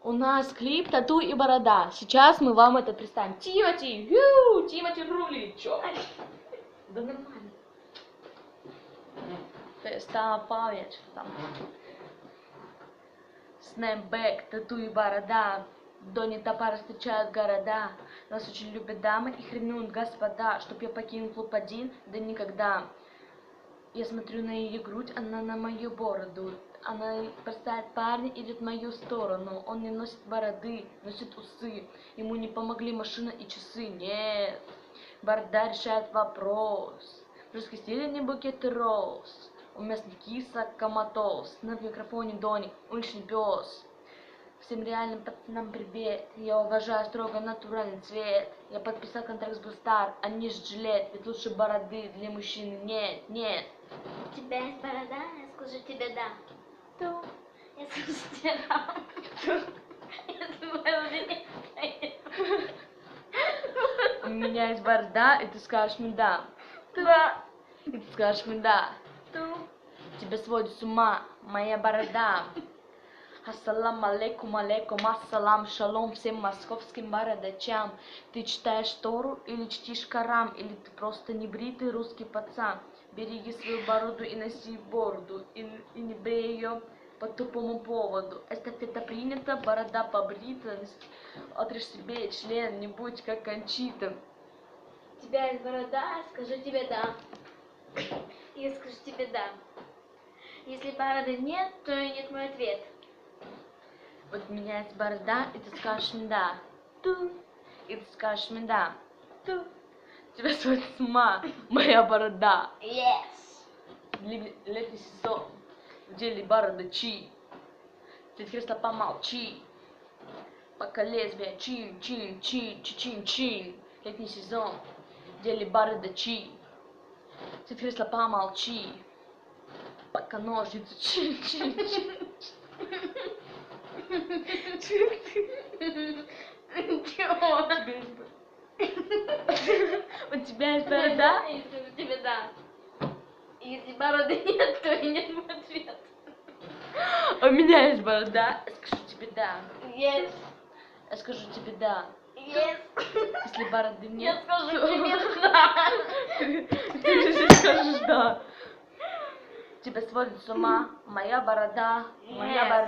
У нас клип «Тату и борода». Сейчас мы вам это представим. Тимати! Тимати рулит! Чё? Да нормально. Феста память. Там. Снэпбэк, тату и борода. Дони топара встречают города. Нас очень любят дамы и хренуют господа. Чтоб я покинул клуб один, да никогда. Я смотрю на ее грудь, она на мою бороду. Она бросает парня, идет в мою сторону. Он не носит бороды, носит усы. Ему не помогли машина и часы. Нет, борода решает вопрос. В русской стиле не букеты роз. У местных киса коматоз. На микрофоне Дони, уличный пес. Всем реальным пацанам привет. Я уважаю строго натуральный цвет. Я подписал контракт с Blue Star, а не с Gillette. Ведь лучше бороды для мужчины нет, нет. У тебя есть борода, я скажу тебе да. Ту. Я скажу тебе да. У меня есть борода, и ты скажешь мне да. Да. И ты скажешь мне да. Тебя сводит с ума моя борода. Ассалам алейкум, алейкум, ассалам, шалом всем московским бородачам. Ты читаешь Тору или чтишь Коран, или ты просто небритый русский пацан. Береги свою бороду и носи бороду, и не брей ее по тупому поводу. Эстафета принята, борода побрита, отрежь себе член, не будь как Кончита. У тебя есть борода, скажу тебе да. Я скажу тебе да. Если бороды нет, то и нет мой ответ. Вот у меня есть борода, и ты скажешь мне да. Ту. И ты скажешь мне да. Ту. Тебя сводит с ума моя борода. Yes. Летний сезон, в деле бородачи. Сидит кресло, помолчи. Пока лезвие чин, чин, чин, чин, чин. Летний сезон, в деле бородачи. Сидит кресло, помолчи. Пока ножницы чин, чин, чин. Чего? У тебя есть борода? Я скажу тебе да. Если бороды нет, то и нет мой ответ. У меня есть борода, я скажу тебе да. Yes. Я скажу тебе да. Yes. Если бороды нет, Я скажу тебе да. Ты же скажешь да. Тебя сводит с ума моя борода, моя борода.